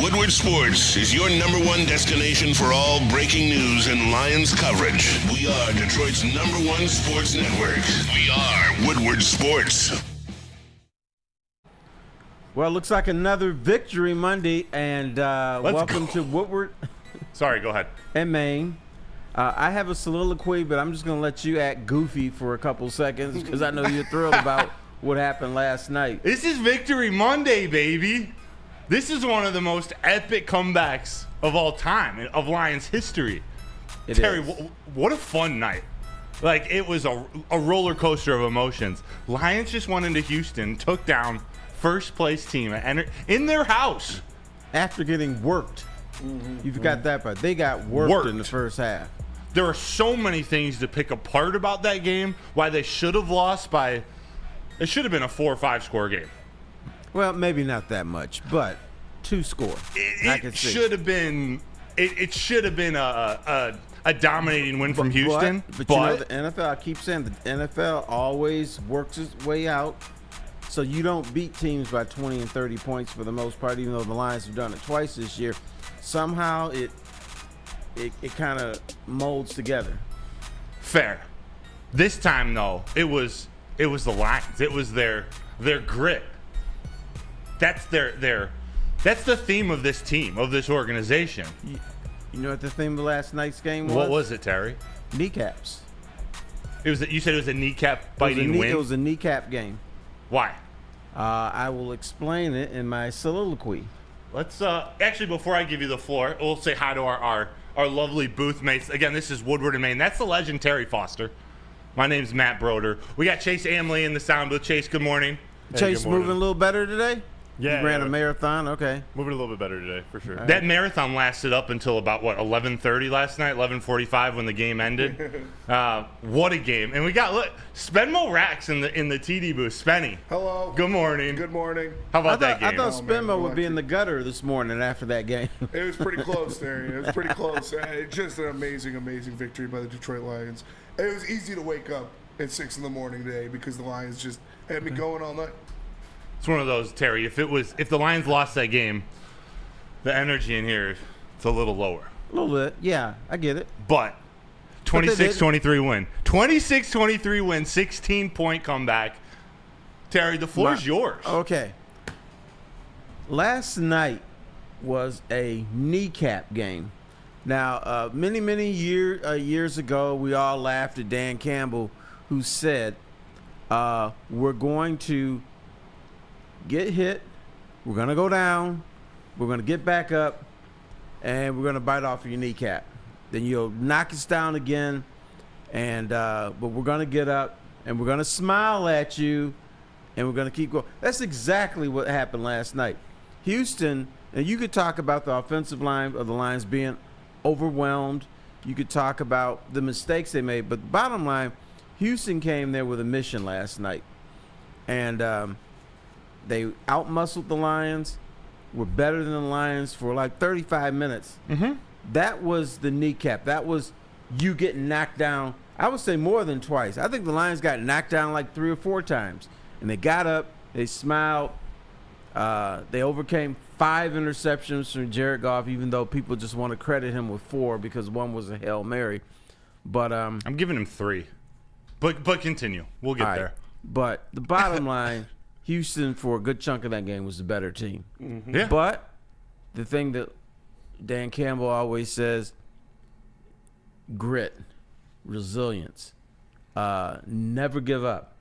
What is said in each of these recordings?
Woodward Sports is your number one destination for all breaking news and Lions coverage. We are Detroit's number one sports network. We are Woodward Sports. Well, it looks like another victory Monday, and welcome to Woodward. Sorry, go ahead. And Maine. I have a soliloquy, but I'm just going to let you act goofy for a couple seconds because I know you're thrilled about what happened last night. This is Victory Monday, baby. This is one of the most epic comebacks of all time, of Lions history. Terry, what a fun night. Like, it was a roller coaster of emotions. Lions just went into Houston, took down first place team in their house. After getting worked. You forgot that part. They got worked in the first half. There are so many things to pick apart about that game, why they should have lost by – it should have been a 4 or 5 score game. Well, maybe not that much, but 2 score. It should have been – it should have been a dominating win from Houston. But you know, the NFL, I keep saying the NFL always works its way out. So you don't beat teams by 20 and 30 points for the most part, even though the Lions have done it twice this year. Somehow it kind of molds together. Fair. This time though, it was the Lions. It was their grit. That's that's the theme of this team, of this organization. You know what the theme of last night's game was? What was it, Terry? Kneecaps. You said it was a kneecap biting win? It was a kneecap game. Why? I will explain it in my soliloquy. Let's actually, before I give you the floor, we'll say hi to our lovely booth mates. Again, this is Woodward and Maine. That's the legend Terry Foster. My name's Matt Broder. We got Chase Amley in the sound booth. Chase, good morning. Hey, Chase, good morning. moving a little better today? Yeah. You ran a marathon? Okay. Moving a little bit better today, for sure. That marathon lasted up until about, 11:30 last night, 11:45 when the game ended. What a game. And we got, Spenmo Rax in the TD booth. Spenny. Hello. Good morning. Good morning. How about that game? I thought Spenmo would be in the gutter this morning after that game. It was pretty close there. It was pretty close. Just an amazing, amazing victory by the Detroit Lions. It was easy to wake up at 6 in the morning today because the Lions just had me going all night. It's one of those, Terry. If the Lions lost that game, the energy in here, it's a little lower. A little bit. Yeah, I get it. But 26-23 win. 26-23 win, 16-point comeback. Terry, the floor is yours. Okay. Last night was a kneecap game. Now, many years ago, we all laughed at Dan Campbell, who said, we're going to get hit, we're going to go down, we're going to get back up, and we're going to bite off your kneecap. Then you'll knock us down again, and but we're going to get up, and we're going to smile at you, and we're going to keep going. That's exactly what happened last night. Houston, and you could talk about the offensive line of the Lions being overwhelmed. You could talk about the mistakes they made, but bottom line, Houston came there with a mission last night, and they outmuscled the Lions, were better than the Lions for like 35 minutes. Mm-hmm. That was the kneecap. That was you getting knocked down, I would say more than twice. I think the Lions got knocked down like 3 or 4 times. And they got up, they smiled, they overcame 5 interceptions from Jared Goff, even though people just want to credit him with 4 because one was a Hail Mary. But I'm giving him 3. But continue. We'll get there. But the bottom line, Houston, for a good chunk of that game, was the better team. Mm-hmm. Yeah. But the thing that Dan Campbell always says, grit, resilience, never give up.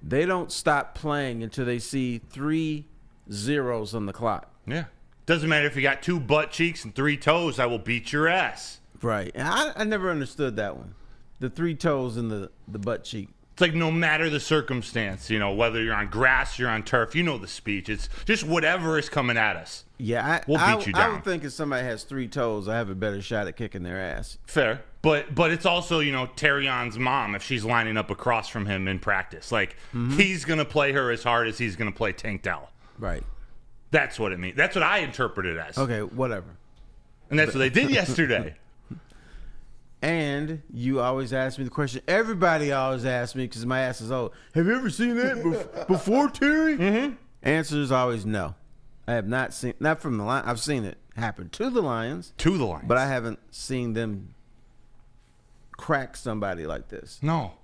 They don't stop playing until they see 3 zeros on the clock. Yeah. Doesn't matter if you got 2 butt cheeks and 3 toes, I will beat your ass. Right. And I never understood that one. The 3 toes and the butt cheek. It's like no matter the circumstance, whether you're on grass, you're on turf, the speech. It's just whatever is coming at us. Yeah, we'll beat you down. I would think if somebody has 3 toes, I have a better shot at kicking their ass. Fair. But it's also, Terrion's mom, if she's lining up across from him in practice. Like, he's going to play her as hard as he's going to play Tank Dell. Right. That's what it means. That's what I interpret it as. Okay, whatever. And that's what they did yesterday. And you always ask me the question. Everybody always asks me because my ass is old. Have you ever seen that before, Terry? Mm-hmm. Answer is always no. I have not seen, not from the Lions. I've seen it happen to the Lions. To the Lions. But I haven't seen them crack somebody like this. No.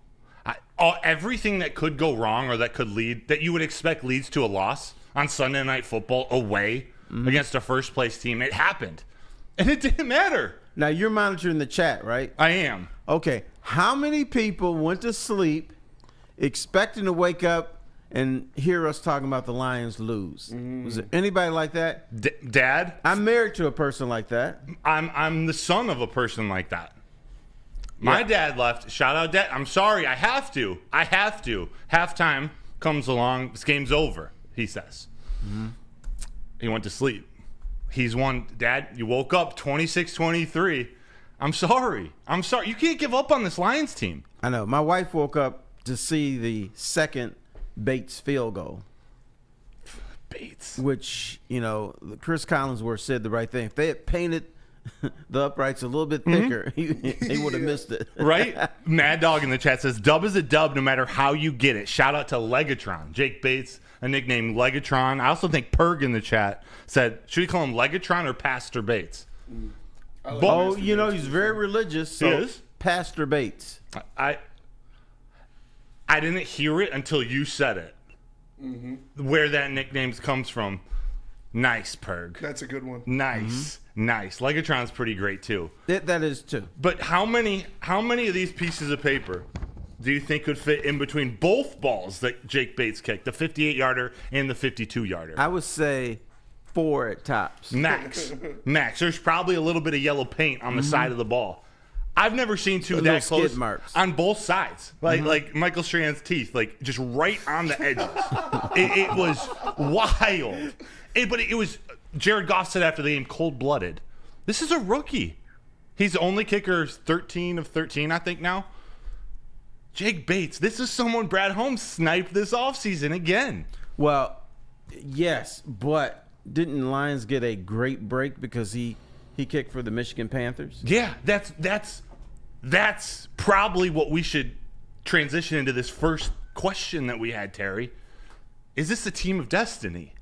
Everything that could go wrong or that could lead, that you would expect leads to a loss on Sunday Night Football away against a first-place team, it happened. And it didn't matter. Now, you're monitoring the chat, right? I am. Okay. How many people went to sleep expecting to wake up and hear us talking about the Lions lose? Was there anybody like that? Dad? I'm married to a person like that. I'm the son of a person like that. My dad left. Shout out, Dad. I'm sorry. I have to. Halftime comes along. This game's over, he says. He went to sleep. He's won. Dad, you woke up 26-23. I'm sorry. You can't give up on this Lions team. I know. My wife woke up to see the second Bates field goal. Bates. Which, Chris Collinsworth said the right thing. If they had painted the uprights a little bit thicker, he would have missed it. Right? Mad Dog in the chat says, dub is a dub no matter how you get it. Shout out to Legatron. Jake Bates, a nickname Legatron. I also think Perg in the chat said, should we call him Legatron or Pastor Bates? He's very religious. So He is? Pastor Bates. I didn't hear it until you said it. Where that nickname comes from. Nice, Perg. That's a good one. Nice. Legatron's pretty great too. That is too. But how many of these pieces of paper do you think could fit in between both balls that Jake Bates kicked, the 58-yarder and the 52-yarder? I would say 4 at tops. Max. There's probably a little bit of yellow paint on the side of the ball. I've never seen two Little that close skid marks. on both sides, like Michael Strahan's teeth, like just right on the edges. it was wild. But it was, Jared Goff said after the game, cold-blooded. This is a rookie. He's the only kicker 13 of 13, I think now. Jake Bates, this is someone Brad Holmes sniped this offseason again. Well, yes, but didn't Lions get a great break because he kicked for the Michigan Panthers? Yeah, that's probably what we should transition into this first question that we had, Terry. Is this a team of destiny?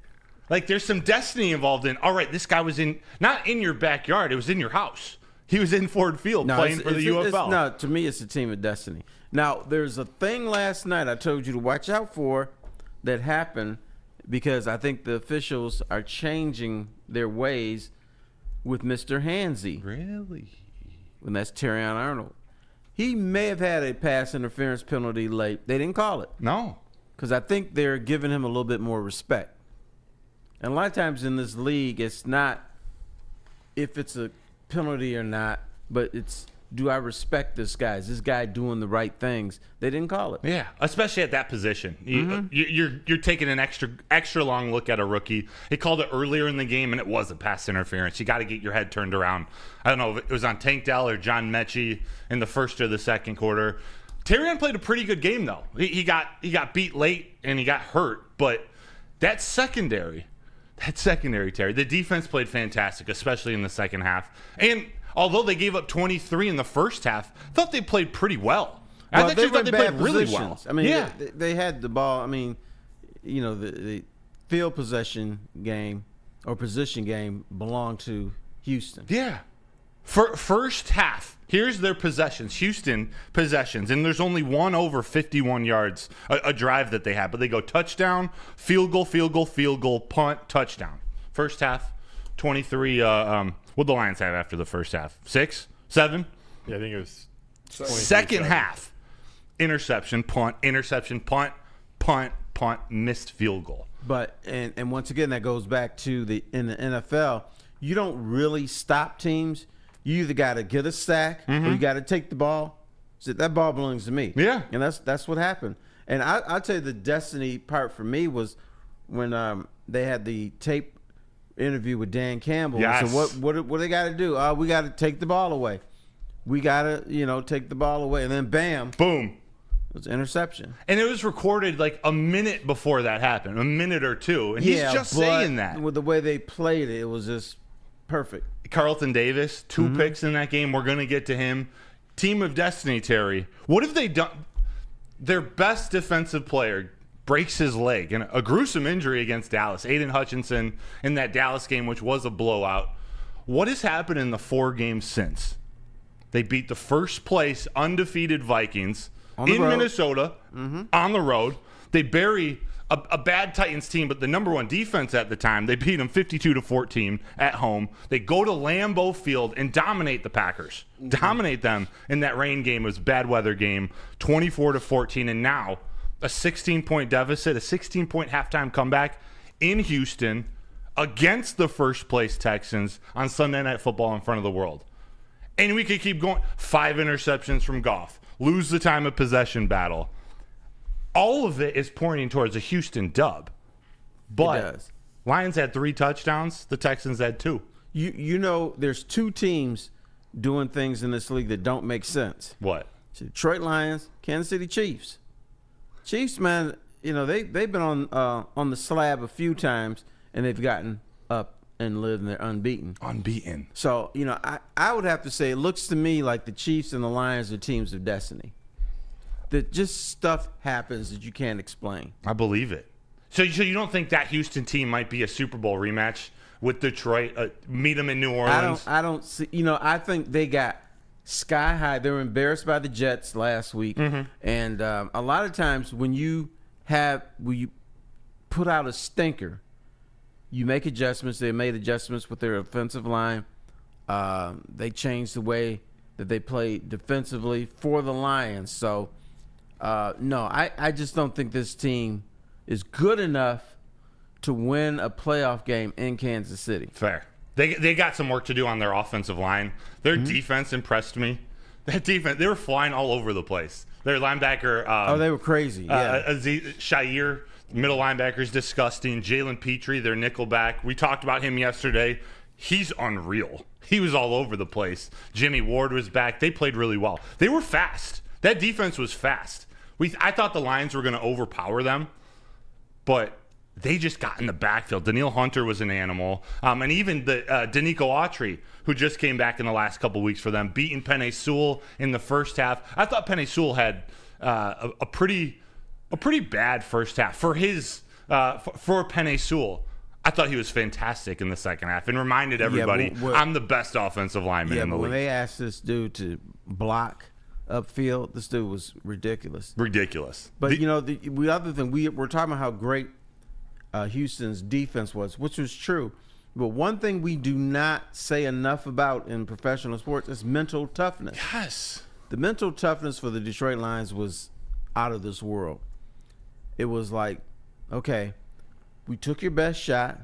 Like, there's some destiny involved in, all right, this guy was not in your backyard, it was in your house. He was in Ford Field playing for the UFL. No, to me, it's a team of destiny. Now, there's a thing last night I told you to watch out for that happened because I think the officials are changing their ways with Mr. Hansy. Really? And that's Terrion Arnold. He may have had a pass interference penalty late. They didn't call it. No. Because I think they're giving him a little bit more respect. And a lot of times in this league, it's not if it's a penalty or not, but it's, do I respect this guy? Is this guy doing the right things? They didn't call it. Yeah, especially at that position. You're taking an extra long look at a rookie. He called it earlier in the game, and it was a pass interference. You got to get your head turned around. I don't know if it was on Tank Dell or John Mechie in the first or the second quarter. Terrion played a pretty good game, though. He got beat late, and he got hurt. But that secondary, Terry, the defense played fantastic, especially in the second half. And although they gave up 23 in the first half, I thought they played pretty well. I thought they played really well. I mean, they had the ball. I mean, the field possession game or position game belonged to Houston. Yeah. For first half, here's their possessions. Houston possessions, and there's only one over 51 yards, a drive that they had. But they go touchdown, field goal, punt, touchdown. First half, 23. What'd the Lions have after the first half? 6? 7? Yeah, I think it was. Second half, interception, punt, missed field goal. But and once again, that goes back to in the NFL, you don't really stop teams. You either got to get a sack or you got to take the ball. So that ball belongs to me. Yeah. And that's what happened. And I'll tell you the destiny part for me was when they had the tape interview with Dan Campbell. Yes. So what they got to do? We got to take the ball away. We got to, take the ball away. And then bam. Boom. It was an interception. And it was recorded like a minute before that happened, a minute or two. And he's just saying that. With the way they played it, it was just perfect. Carlton Davis, 2 picks in that game. We're going to get to him. Team of destiny, Terry. What have they done? Their best defensive player, breaks his leg in a gruesome injury against Dallas. Aiden Hutchinson in that Dallas game, which was a blowout. What has happened in the 4 games since? They beat the first place undefeated Vikings in Minnesota on the road. They bury a bad Titans team, but the number 1 defense at the time. They beat them 52-14 at home. They go to Lambeau Field and dominate the Packers. Dominate them in that rain game. It was a bad weather game, 24-14, and now a 16-point deficit, a 16-point halftime comeback in Houston against the first-place Texans on Sunday Night Football in front of the world. And we could keep going. 5 interceptions from Goff. Lose the time of possession battle. All of it is pointing towards a Houston dub. But Lions had 3 touchdowns. The Texans had 2. You know, there's 2 teams doing things in this league that don't make sense. What? Detroit Lions, Kansas City Chiefs. Chiefs, man, you know, they've been on the slab a few times, and they've gotten up and lived, and they're unbeaten. Unbeaten. So, you know, I would have to say it looks to me like the Chiefs and the Lions are teams of destiny. That just stuff happens that you can't explain. I believe it. So you don't think that Houston team might be a Super Bowl rematch with Detroit? Meet them in New Orleans? I don't see. You know, I think they got sky high. They were embarrassed by the Jets last week, and a lot of times when you put out a stinker, you make adjustments. They made adjustments with their offensive line. They changed the way that they played defensively for the Lions. So. No, I just don't think this team is good enough to win a playoff game in Kansas City. Fair. They got some work to do on their offensive line. Their defense impressed me. That defense, they were flying all over the place. Their linebacker. They were crazy. Yeah. Shair, middle linebacker, is disgusting. Jalen Petrie, their nickelback. We talked about him yesterday. He's unreal. He was all over the place. Jimmy Ward was back. They played really well. They were fast. That defense was fast. I thought the Lions were going to overpower them, but they just got in the backfield. Daniil Hunter was an animal. And even the Danico Autry, who just came back in the last couple weeks for them, beating Penei Sewell in the first half. I thought Penei Sewell had a pretty bad first half for Penei Sewell. I thought he was fantastic in the second half and reminded everybody, I'm the best offensive lineman in the league. When they asked this dude to block upfield, this dude was ridiculous. But the other thing, we're talking about how great Houston's defense was, which was true. But one thing we do not say enough about in professional sports is mental toughness. Yes. The mental toughness for the Detroit Lions was out of this world. It was like, okay, we took your best shot.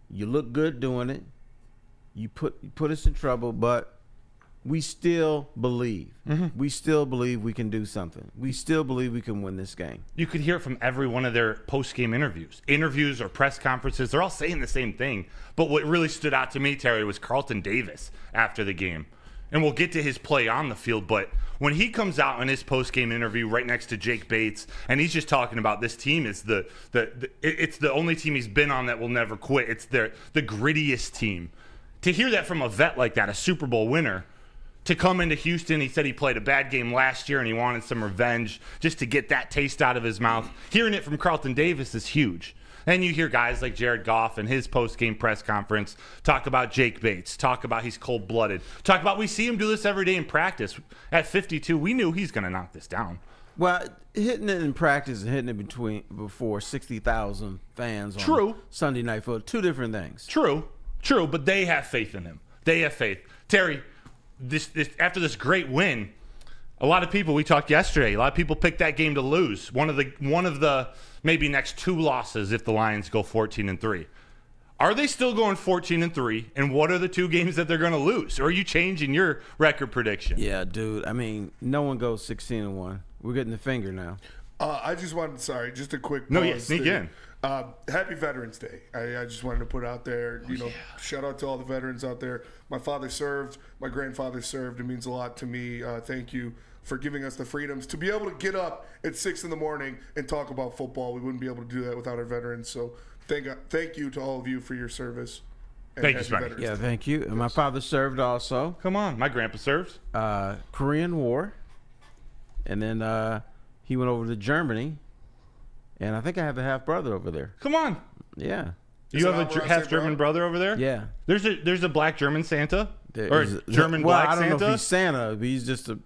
You look good doing it. You put us in trouble, but we still believe. We still believe we can do something. We still believe we can win this game. You could hear it from every one of their post-game interviews or press conferences. They're all saying the same thing. But what really stood out to me, Terry, was Carlton Davis after the game. And we'll get to his play on the field, but when he comes out in his post-game interview right next to Jake Bates, and he's just talking about this team is it's the only team he's been on that will never quit. It's the grittiest team. To hear that from a vet like that, a Super Bowl winner, to come into Houston, he said he played a bad game last year and he wanted some revenge just to get that taste out of his mouth. Hearing it from Carlton Davis is huge. And you hear guys like Jared Goff in his post-game press conference talk about Jake Bates, talk about he's cold-blooded, talk about we see him do this every day in practice. At 52, we knew he's going to knock this down. Well, hitting it in practice and hitting it before 60,000 fans on Sunday Night Football, 2 different things. True, but they have faith in him. They have faith. Terry, this after this great win, a lot of people, we talked yesterday, a lot of people picked that game to lose. One of the maybe next 2 losses if the Lions go 14-3. Are they still going 14-3? And what are the 2 games that they're going to lose? Or are you changing your record prediction? Yeah, dude. I mean, no one goes 16-1. We're getting the finger now. I just wanted, just a quick pause. No, yeah, sneak in. Happy Veterans Day. I just wanted to put out there, shout out to all the veterans out there. My father served. My grandfather served. It means a lot to me. Thank you for giving us the freedoms to be able to get up at 6 a.m. and talk about football. We wouldn't be able to do that without our veterans. So thank you to all of you for your service. Thank you, Spencer. Yeah, thank you. And my father served also. Come on. My grandpa served. Korean War. And then he went over to Germany And I think I have a half brother over there. Come on. Yeah. You have a Amon-Ra half say German bro? brother over there? Yeah. There's a black German Santa? Or Is it- German well, black I don't know Santa? if he's Santa, but he's just a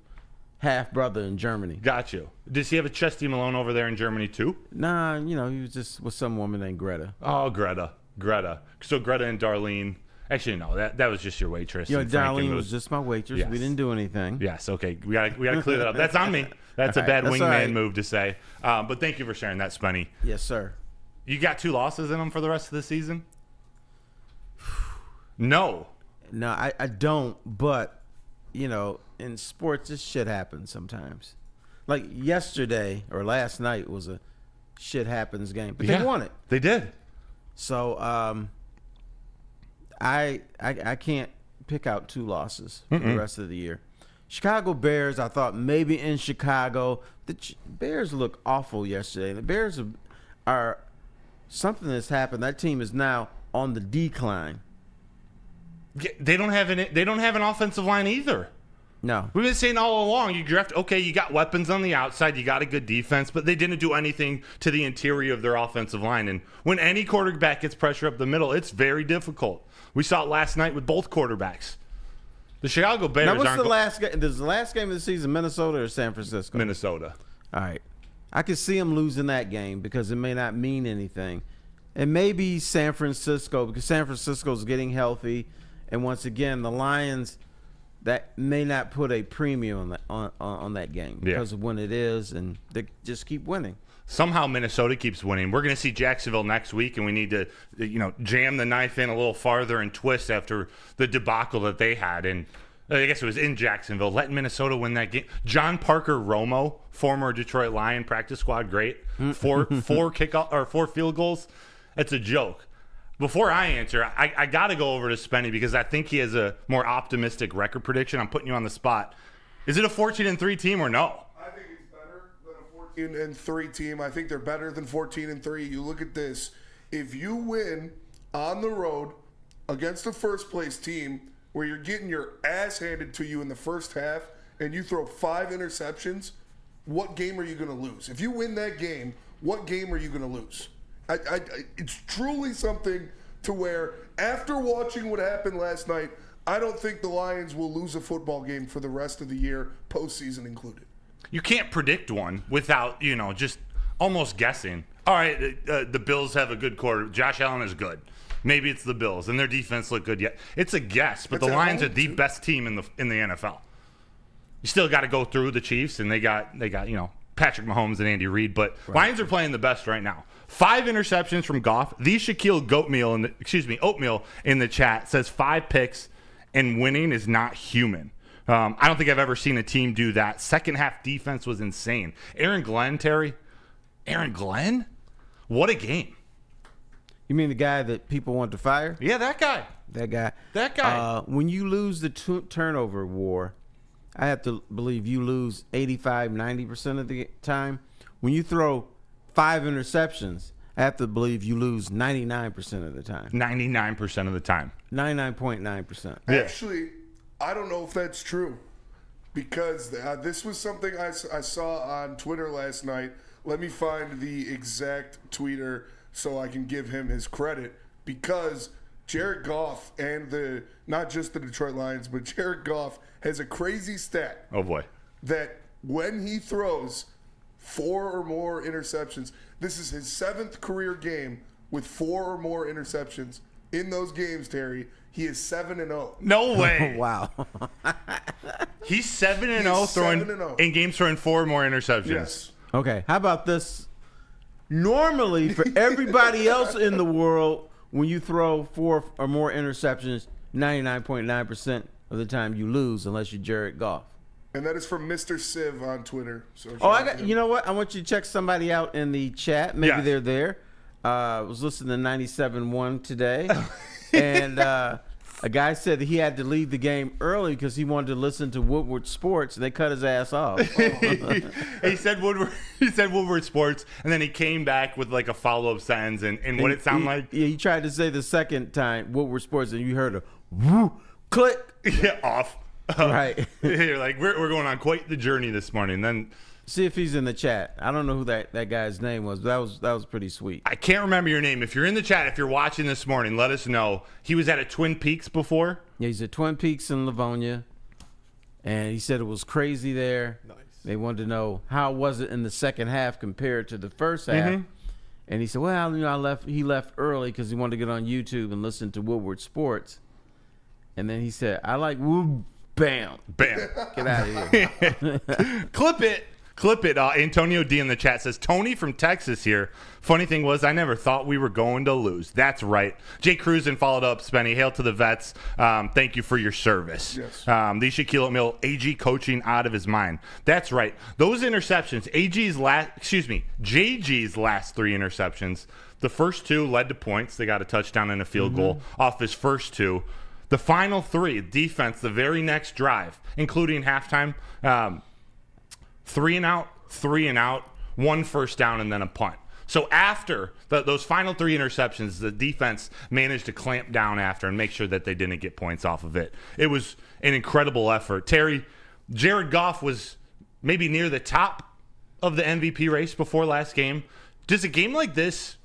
half brother in Germany. Got you. Does he have a Chesty Malone over there in Germany too? Nah, he was just with some woman named Greta. Oh, Greta. So Greta and Darlene. Actually, no, that was just your waitress. and Darlene Franken was just my waitress. Yes. We didn't do anything. Yes, okay. We gotta clear that up. That's on me. That's a bad That's wingman all right. move to say. But thank you for sharing that, Spenny. Yes, sir. You got 2 losses in them for the rest of the season? No. No, I don't. But in sports, this shit happens sometimes. Like yesterday or last night was a shit happens game, but they won it. They did. So I can't pick out 2 losses for the rest of the year. Chicago Bears, I thought maybe in Chicago. The Bears look awful yesterday. The Bears are something that's happened. That team is now on the decline. They don't have an offensive line either. No. We've been saying all along, you got weapons on the outside, you got a good defense, but they didn't do anything to the interior of their offensive line. And when any quarterback gets pressure up the middle, it's very difficult. We saw it last night with both quarterbacks. The Chicago Bears Now, what's aren't the last game? Is the last game of the season Minnesota or San Francisco? Minnesota. All right. I could see them losing that game because it may not mean anything. And maybe San Francisco, because San Francisco's getting healthy. And once again, the Lions, that may not put a premium on that game because of when it is, and they just keep winning. Somehow Minnesota keeps winning. We're going to see Jacksonville next week, and we need to, jam the knife in a little farther and twist after the debacle that they had. And I guess it was in Jacksonville, letting Minnesota win that game. John Parker Romo, former Detroit Lion practice squad great, four field goals. That's a joke. Before I answer, I got to go over to Spenny because I think he has a more optimistic record prediction. I'm putting you on the spot. Is it a 14-3 team or no? I think it's better than a 14-3 team. I think they're better than 14-3. You look at this. If you win on the road against a first-place team where you're getting your ass handed to you in the first half and you throw 5 interceptions, what game are you going to lose? If you win that game, what game are you going to lose? It's truly something to where, after watching what happened last night, I don't think the Lions will lose a football game for the rest of the year, postseason included. You can't predict one without, just almost guessing. All right, the Bills have a good quarter. Josh Allen is good. Maybe it's the Bills, and their defense look good. Yet it's a guess, but the Lions are the best team in the NFL. You still got to go through the Chiefs, and they got Patrick Mahomes and Andy Reid, but Lions are playing the best right now. 5 interceptions from Goff. The Shaquille Oatmeal in the chat says 5 picks and winning is not human. I don't think I've ever seen a team do that. Second half defense was insane. Aaron Glenn, Terry. Aaron Glenn? What a game. You mean the guy that people want to fire? Yeah, that guy. That guy. When you lose the turnover war, I have to believe you lose 85, 90% of the time. When you throw 5 interceptions, I have to believe you lose 99% of the time. 99% of the time. 99.9%. Yeah. Actually, I don't know if that's true because this was something I saw on Twitter last night. Let me find the exact tweeter so I can give him his credit, because Jared Goff and not just the Detroit Lions, but Jared Goff has a crazy stat. Oh, boy. That when he throws 4 or more interceptions, this is his 7th career game with 4 or more interceptions. In those games, Terry, he is 7-0. No way. Wow. He's 7-0 throwing in games throwing 4 more interceptions. Yes. Okay, how about this? Normally, for everybody else in the world, when you throw 4 or more interceptions, 99.9% of the time you lose unless you're Jared Goff. And that is from Mr. Civ on Twitter. So You know what? I want you to check somebody out in the chat. Maybe they're there. I was listening to 97.1 today, and a guy said that he had to leave the game early because he wanted to listen to Woodward Sports, and they cut his ass off. He said Woodward Sports, and then he came back with like a follow-up sentence, and what it sounded like. Yeah, he tried to say the second time Woodward Sports, and you heard a whoo, click. Yeah, off. Right. You're like, we're going on quite the journey this morning. Then See if he's in the chat. I don't know who that guy's name was, but that was pretty sweet. I can't remember your name. If you're in the chat, if you're watching this morning, let us know. He was at a Twin Peaks before. Yeah, he's at Twin Peaks in Livonia, and he said it was crazy there. Nice. They wanted to know how was it in the second half compared to the first half. And he said, well, he left early because he wanted to get on YouTube and listen to Woodward Sports. And then he said, I like Wood. Bam. Bam. Get out of here. Clip it. Antonio D in the chat says, Tony from Texas here. Funny thing was, I never thought we were going to lose. That's right. Jay Cruz and followed up, Spenny. Hail to the vets. Thank you for your service. Yes. The Shaquille O'Neal, AG coaching out of his mind. That's right. Those interceptions, JG's last 3 interceptions. The first 2 led to points. They got a touchdown and a field goal off his first 2. The final 3, defense, the very next drive, including halftime, 3 and out, 1 first down, and then a punt. So after those final 3 interceptions, the defense managed to clamp down after and make sure that they didn't get points off of it. It was an incredible effort. Terry, Jared Goff was maybe near the top of the MVP race before last game. Does a game like this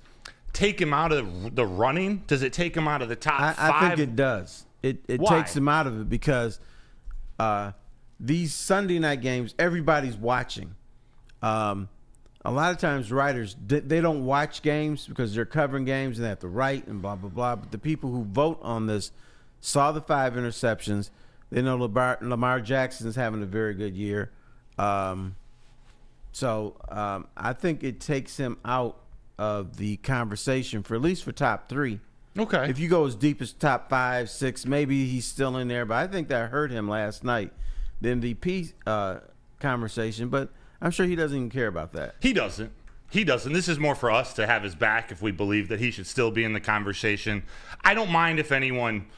take him out of the running? Does it take him out of the top 5? I think it does. It takes him out of it because these Sunday night games, everybody's watching. A lot of times writers, they don't watch games because they're covering games and they have to write and blah, blah, blah. But the people who vote on this saw the 5 interceptions. They know Lamar Jackson is having a very good year. So I think it takes him out of the conversation for at least for top 3. Okay. If you go as deep as top 5, 6, maybe he's still in there. But I think that hurt him last night, the MVP conversation. But I'm sure he doesn't even care about that. He doesn't. This is more for us to have his back if we believe that he should still be in the conversation. I don't mind if anyone,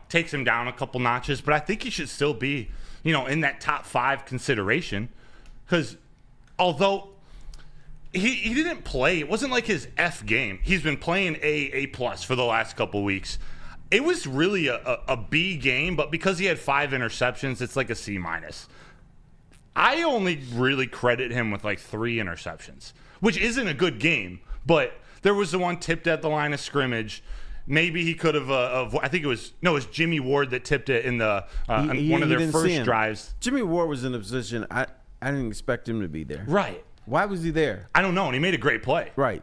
takes him down a couple notches, but I think he should still be, in that top 5 consideration. Because although he didn't play, it wasn't like his F game. He's been playing A+ for the last couple weeks. It was really a B game, but because he had 5 interceptions, it's like a C-. I only really credit him with like 3 interceptions, which isn't a good game, but there was the one tipped at the line of scrimmage. Maybe he could have, I think it was Jimmy Ward that tipped it in the one of their first drives. Jimmy Ward was in a position, I didn't expect him to be there. Right. Why was he there? I don't know, and he made a great play. Right.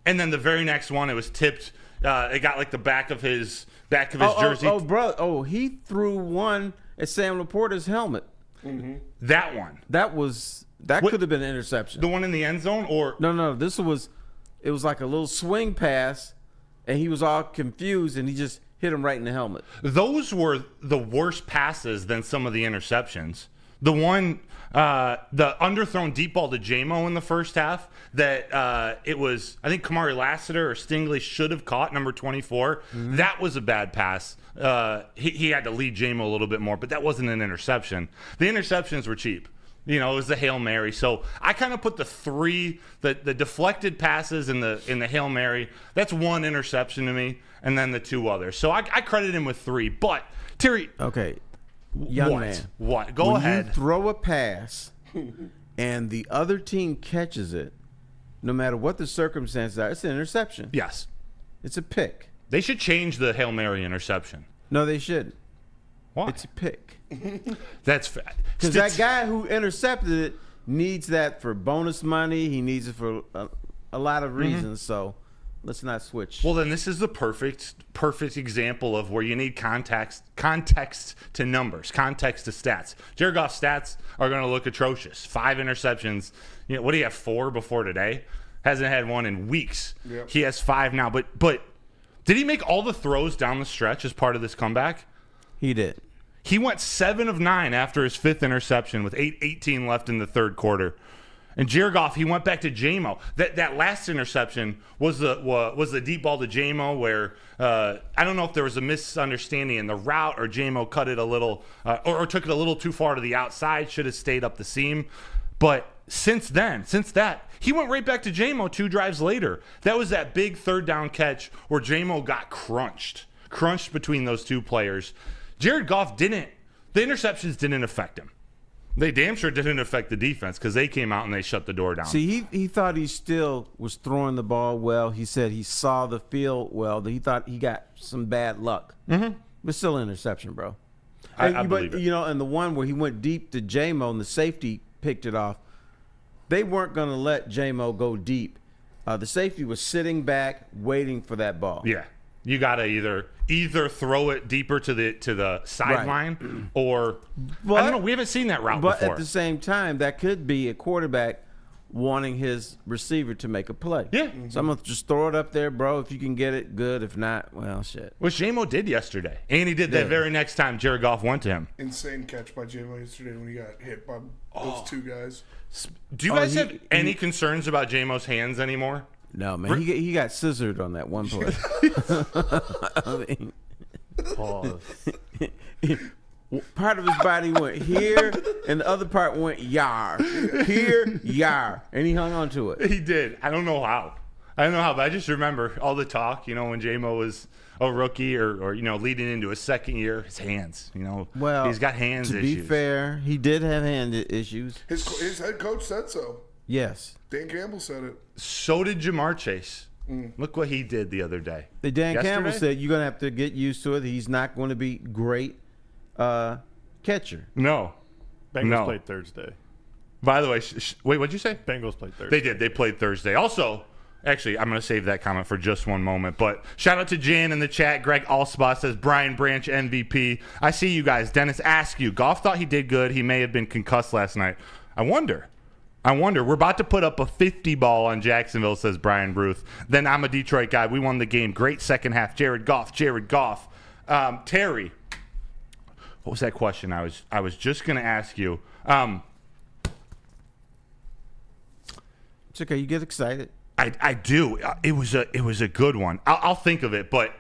And then the very next one, it was tipped. It got like the back of his jersey. Bro. He threw one at Sam Laporta's helmet. Mm-hmm. That one. That could have been an interception. The one in the end zone, or no. It was like a little swing pass, and he was all confused, and he just hit him right in the helmet. Those were the worse passes than some of the interceptions. The one, the underthrown deep ball to J-Mo in the first half that it was, I think Kamari Lassiter or Stingley should have caught, number 24. Mm-hmm. That was a bad pass. He had to lead J-Mo a little bit more, but that wasn't an interception. The interceptions were cheap. It was the Hail Mary. So I kind of put the 3, the deflected passes in the Hail Mary. That's 1 interception to me, and then the 2 others. So I credit him with 3. But Terry, okay. Young man. What? Go ahead. When you throw a pass and the other team catches it, no matter what the circumstances are, it's an interception. Yes. It's a pick. They should change the Hail Mary interception. No, they shouldn't. Why? It's a pick. That's because that guy who intercepted it needs that for bonus money. He needs it for a lot of reasons. So let's not switch. Well, then this is the perfect example of where you need context to numbers, context to stats. Jared Goff's stats are going to look atrocious. 5 interceptions. What do you have, 4 before today? Hasn't had 1 in weeks. Yep. He has 5 now. But did he make all the throws down the stretch as part of this comeback? He did. He went 7 of 9 after his 5th interception with 8:18 left in the third quarter. And Jared Goff, he went back to J-Mo. That last interception was the deep ball to J-Mo where I don't know if there was a misunderstanding in the route or J-Mo cut it a little or took it a little too far to the outside, should have stayed up the seam. But since that, he went right back to J-Mo 2 drives later. That was that big 3rd down catch where J-Mo got crunched between those 2 players. Jared Goff the interceptions didn't affect him. They damn sure didn't affect the defense because they came out and they shut the door down. See, he thought he still was throwing the ball well. He said he saw the field well. That he thought he got some bad luck. Mm-hmm. But still an interception, bro. I believe it. And the one where he went deep to J-Mo and the safety picked it off, they weren't going to let J-Mo go deep. The safety was sitting back waiting for that ball. Yeah. You got to either throw it deeper to the sideline or I don't know. We haven't seen that route but before. At the same time, that could be a quarterback wanting his receiver to make a play. Yeah. So I'm going to just throw it up there, bro. If you can get it, good. If not, well, shit. Which J-Mo did yesterday. And he did that very next time Jared Goff went to him. Insane catch by J-Mo yesterday when he got hit by those two guys. Do you guys have any concerns about J-Mo's hands anymore? No, man. He got scissored on that one play. Pause. Part of his body went here, and the other part went yar. Here, yar. And he hung on to it. He did. I don't know how. But I just remember all the talk, when J-Mo was a rookie or leading into his second year, his hands, Well, he's got hands to issues. be fair, he did have hand issues. His head coach said so. Yes. Dan Campbell said it. So did Jamar Chase. Look what he did the other day. Dan Campbell Yesterday? said you're going to have to get used to it. He's not going to be great catcher. No. Bengals played Thursday. By the way, wait, what'd you say? Bengals played Thursday. They did. They played Thursday. Also, actually, I'm going to save that comment for just one moment. But shout out to Jan in the chat. Greg Allspa says Brian Branch MVP. I see you guys. Dennis asked you. Goff thought he did good. He may have been concussed last night. I wonder. We're about to put up a 50 ball on Jacksonville, says Brian Ruth. Then I'm a Detroit guy. We won the game. Great second half. Jared Goff. Terry, what was that question? I was just going to ask you. It's okay. You get excited. I do. It was a good one. I'll think of it, but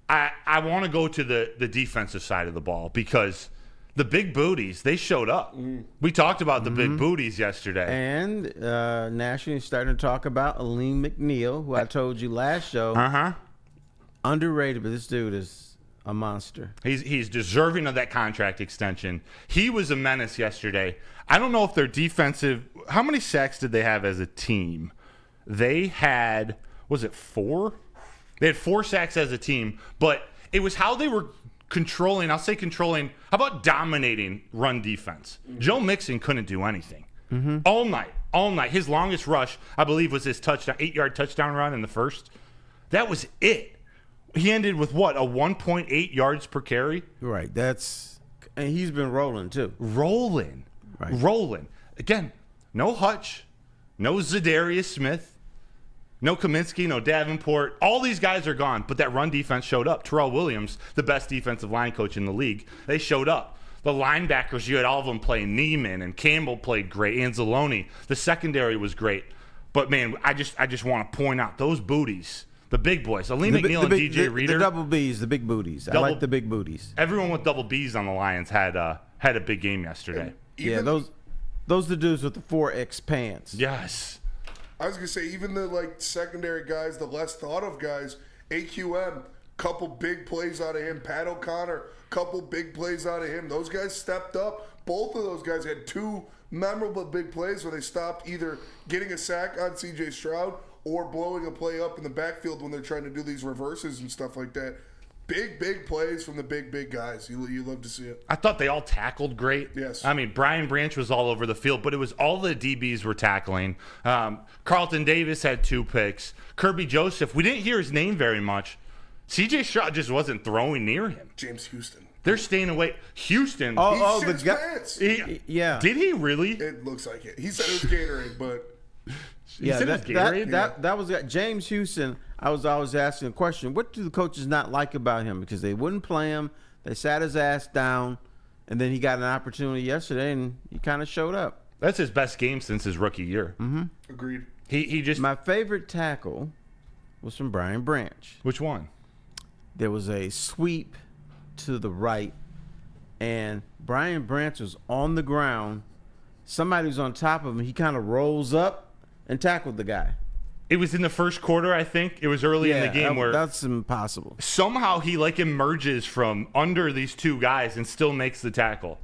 I want to go to the defensive side of the ball because the big booties, they showed up. We talked about the big booties yesterday. And nationally starting to talk about Aleem McNeil, who I told you last show. Underrated, but this dude is a monster. He's deserving of that contract extension. He was a menace yesterday. I don't know if their defensive – how many sacks did they have as a team? They had – was it 4? They had 4 sacks as a team, but it was how they were controlling – I'll say controlling – how about dominating run defense? Joe Mixon couldn't do anything. All night. His longest rush, I believe, was his touchdown, 8-yard touchdown run in the first. That was it. He ended with what, a 1.8 yards per carry? Right. And he's been rolling too. Rolling. Again, no Hutch, no Zadarius Smith, no Kaminsky, no Davenport. All these guys are gone, but that run defense showed up. Terrell Williams, the best defensive line coach in the league, they showed up. The linebackers, you had all of them playing. Neiman and Campbell played great. Anzalone. The secondary was great. But, man, I just want to point out those booties. The big boys, Aleem McNeil and DJ Reader. The double Bs, the big booties. I like the big booties. Everyone with double Bs on the Lions had a big game yesterday. Yeah, those the dudes with the 4X pants. Yes. I was gonna say even the secondary guys, the less thought of guys. AQM, couple big plays out of him. Pat O'Connor, couple big plays out of him. Those guys stepped up. Both of those guys had 2 memorable big plays where they stopped either getting a sack on C.J. Stroud or blowing a play up in the backfield when they're trying to do these reverses and stuff like that. Big plays from the big guys. You love to see it. I thought they all tackled great. Yes. I mean, Brian Branch was all over the field, but it was all the DBs were tackling. Carlton Davis had 2 picks. Kirby Joseph, we didn't hear his name very much. C.J. Stroud just wasn't throwing near him. James Houston. They're staying away. Houston. He shit his pants. Yeah. Did he really? It looks like it. He said it was Gatorade, but... Yeah, that was James Houston. I was always asking a question: what do the coaches not like about him? Because they wouldn't play him, they sat his ass down, and then he got an opportunity yesterday, and he kind of showed up. That's his best game since his rookie year. Agreed. He just. My favorite tackle was from Brian Branch. Which one? There was a sweep to the right, and Brian Branch was on the ground. Somebody was on top of him. He kind of rolls up and tackled the guy. It was in the first quarter, I think. It was early in the game where that's impossible. Somehow he emerges from under these 2 guys and still makes the tackle.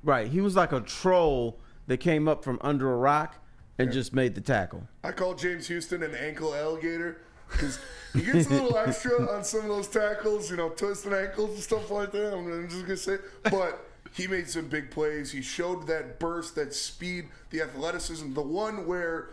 Right. He was like a troll that came up from under a rock and just made the tackle. I call James Houston an ankle alligator because he gets a little extra on some of those tackles, twisting ankles and stuff like that. I'm just going to say. But he made some big plays. He showed that burst, that speed, the athleticism. The one where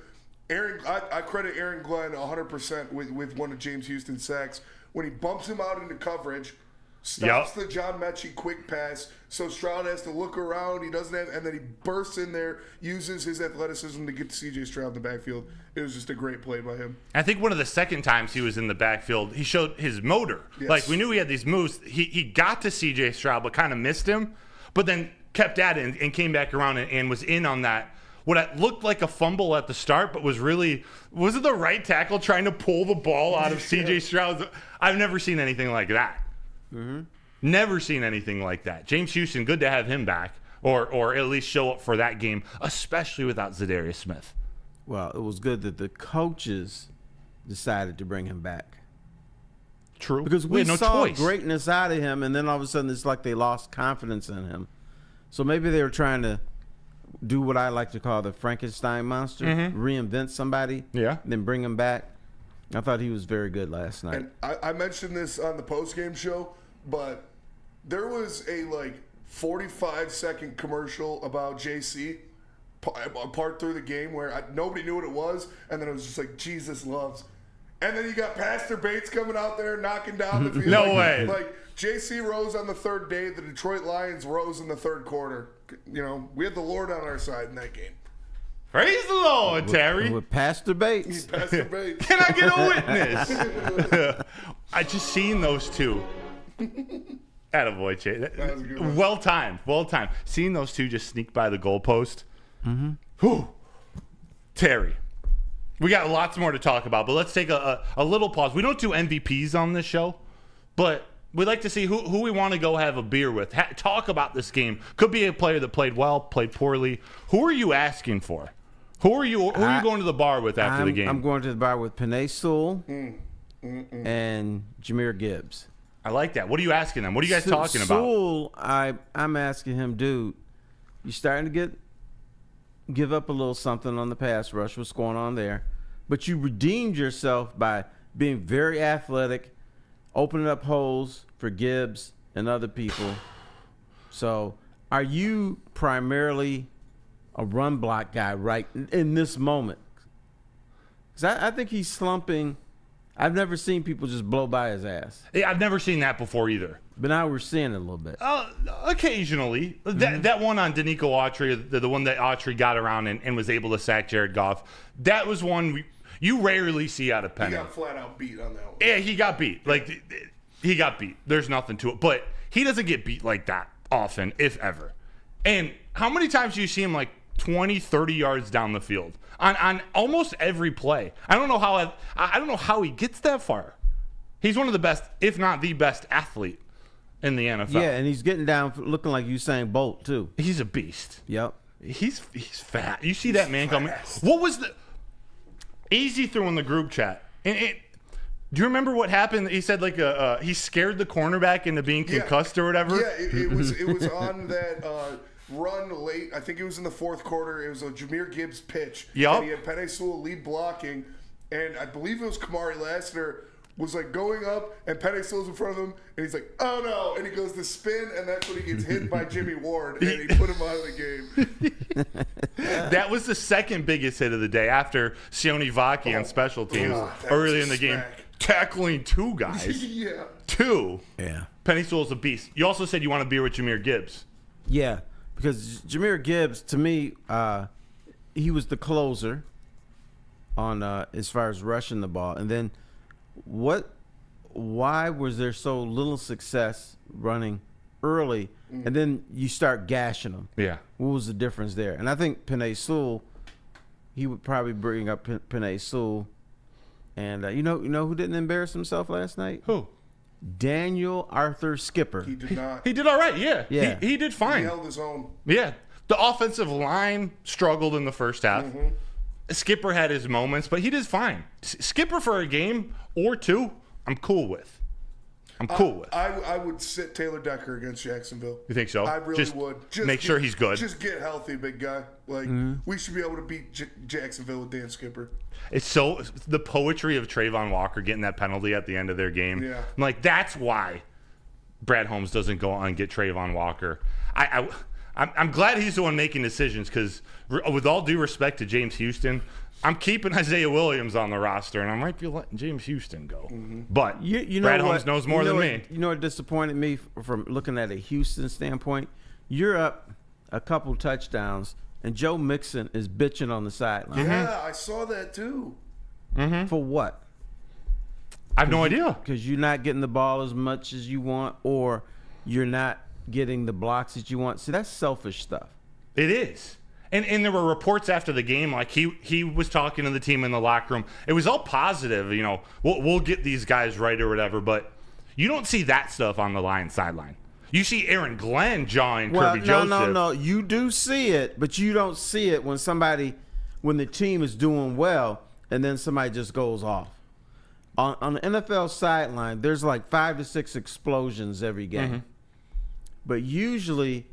I credit Aaron Glenn 100% with one of James Houston's sacks when he bumps him out into coverage, stops the John Mechie quick pass, so Stroud has to look around. He doesn't have, and then he bursts in there, uses his athleticism to get to C.J. Stroud in the backfield. It was just a great play by him. I think one of the second times he was in the backfield, he showed his motor. Yes. Like, we knew he had these moves. He got to C.J. Stroud, but kind of missed him, but then kept at it and came back around and was in on that. What looked like a fumble at the start, but was it the right tackle trying to pull the ball out of C.J. Stroud? I've never seen anything like that. Mm-hmm. Never seen anything like that. James Houston, good to have him back, or at least show up for that game, especially without Zadarius Smith. Well, it was good that the coaches decided to bring him back. True. Because we had no saw choice. greatness out of him, and then all of a sudden it's like they lost confidence in him. So maybe they were trying to do what I like to call the Frankenstein monster, reinvent somebody, then bring him back. I thought he was very good last night. And I mentioned this on the postgame show, but there was a 45-second commercial about JC part through the game where nobody knew what it was, and then it was just like Jesus loves. And then you got Pastor Bates coming out there knocking down the field. No way. Like JC rose on the third day. The Detroit Lions rose in the third quarter. We had the Lord on our side in that game. Praise the Lord, Terry. With Pastor Bates. Pastor Bates. Can I get a witness? I just seen those two. Attaboy, Che. That was a good one. Well timed. Seeing those two just sneak by the goalpost. Whew. Terry. We got lots more to talk about, but let's take a little pause. We don't do MVPs on this show, but we'd like to see who we want to go have a beer with. Talk about this game. Could be a player that played well, played poorly. Who are you asking for? Who are you going to the bar with after the game? I'm going to the bar with Penei Sewell and Jahmyr Gibbs. I like that. What are you asking them? What are you guys talking about? Sewell, I'm asking him, dude, you're starting to give up a little something on the pass rush. What's going on there? But you redeemed yourself by being very athletic, opening up holes for Gibbs and other people. So are you primarily a run block guy right in this moment? Because I think he's slumping. I've never seen people just blow by his ass. Yeah, I've never seen that before either. But now we're seeing it a little bit. Occasionally. That one on Danico Autry, the one that Autry got around and was able to sack Jared Goff, that was one you rarely see out of Penei. He got flat out beat on that one. Yeah, he got beat. He got beat. There's nothing to it. But he doesn't get beat like that often, if ever. And how many times do you see him 20, 30 yards down the field on almost every play? I don't know how he gets that far. He's one of the best, if not the best athlete in the NFL. Yeah, and he's getting down looking like Usain Bolt too. He's a beast. Yep. He's fat. You see that man coming. What was the Easy threw in the group chat? Do you remember what happened? He said he scared the cornerback into being concussed or whatever. Yeah, it was on that run late. I think it was in the fourth quarter. It was a Jahmyr Gibbs pitch. Yep. And he had Penei Sewell lead blocking, and I believe it was Kamari Lassiter was going up, and Penei Sewell's in front of him, and he's like, oh no, and he goes to spin, and that's when he gets hit by Jimmy Ward, and he put him out of the game. That was the second biggest hit of the day after Sione Vaki on special teams early in the game. Tackling two guys. Yeah. Two. Yeah. Penei Sewell's a beast. You also said you want a beer with Jahmyr Gibbs. Yeah, because Jahmyr Gibbs, to me, he was the closer on as far as rushing the ball. And then why was there so little success running early, and then you start gashing them? Yeah. What was the difference there? And I think Penei Sewell, he would probably bring up Penei Sewell. And you know who didn't embarrass himself last night? Who? Daniel Arthur Skipper. He did not. He did all right, yeah. He did fine. He held his own. Yeah. The offensive line struggled in the first half. Skipper had his moments, but he did fine. Skipper for a game or two, I'm cool with. I'm cool with. I would sit Taylor Decker against Jacksonville. You think so? I really Just would. make sure he's good. Just get healthy, big guy. Like, we should be able to beat Jacksonville with Dan Skipper. It's so the poetry of Trayvon Walker getting that penalty at the end of their game. Yeah. I'm like, that's why Brad Holmes doesn't go on and get Trayvon Walker. I'm glad he's the one making decisions because, with all due respect to James Houston, I'm keeping Isaiah Williams on the roster, and I might be letting James Houston go. But You know Brad what? Holmes knows more than me. You know what disappointed me from looking at a Houston standpoint? You're up a couple touchdowns, and Joe Mixon is bitching on the sideline. Yeah, I saw that too. For what? I have no idea. Because you're not getting the ball as much as you want, or you're not getting the blocks that you want. See, that's selfish stuff. It is. And there were reports after the game, like he was talking to the team in the locker room. It was all positive, you know, we'll get these guys right or whatever, but you don't see that stuff on the Lions sideline. You see Aaron Glenn jawing Kirby Joseph. No. You do see it, but you don't see it when the team is doing well and then somebody just goes off. On the NFL sideline, there's like 5 to 6 explosions every game. But usually,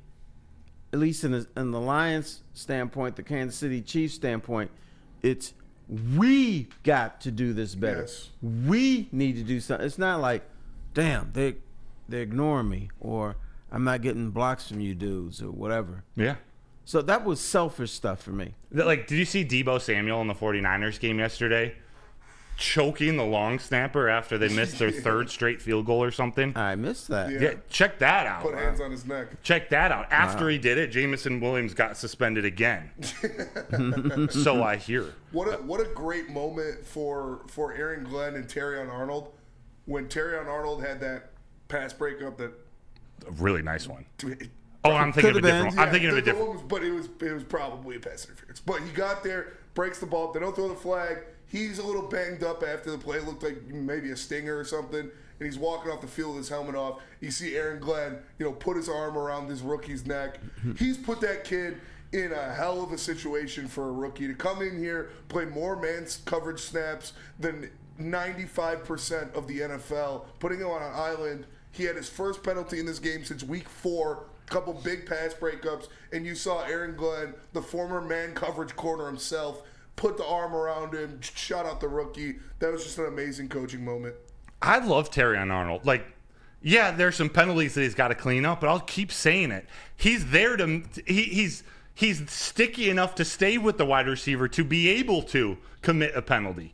at least in the Lions standpoint, the Kansas City Chiefs standpoint, it's we got to do this better. Yes. We need to do something. It's not like, damn, they're ignoring me, or I'm not getting blocks from you dudes, or whatever. Yeah. So that was selfish stuff for me. Like, did you see Deebo Samuel in the 49ers game yesterday? Choking the long snapper after they missed their third straight field goal or something. I missed that. Yeah, check that out. Put hands on his neck. Check that out. After he did it, Jamison Williams got suspended again. So I hear. What a great moment for Aaron Glenn and Terrion Arnold when Terrion Arnold had that pass breakup that. A really nice one. Oh, I'm thinking of a different one. I'm thinking of a different one. But it was probably a pass interference. But he got there, breaks the ball. They don't throw the flag. He's a little banged up after the play. It looked like maybe a stinger or something. And he's walking off the field with his helmet off. You see Aaron Glenn, put his arm around this rookie's neck. He's put that kid in a hell of a situation for a rookie to come in here, play more man coverage snaps than 95% of the NFL, putting him on an island. He had his first penalty in this game since week 4. A couple big pass breakups, and you saw Aaron Glenn, the former man coverage corner himself, put the arm around him, shot out the rookie. That was just an amazing coaching moment. I love Terrion Arnold. Like, yeah, there's some penalties that he's got to clean up, but I'll keep saying it. He's there to he's sticky enough to stay with the wide receiver to be able to commit a penalty.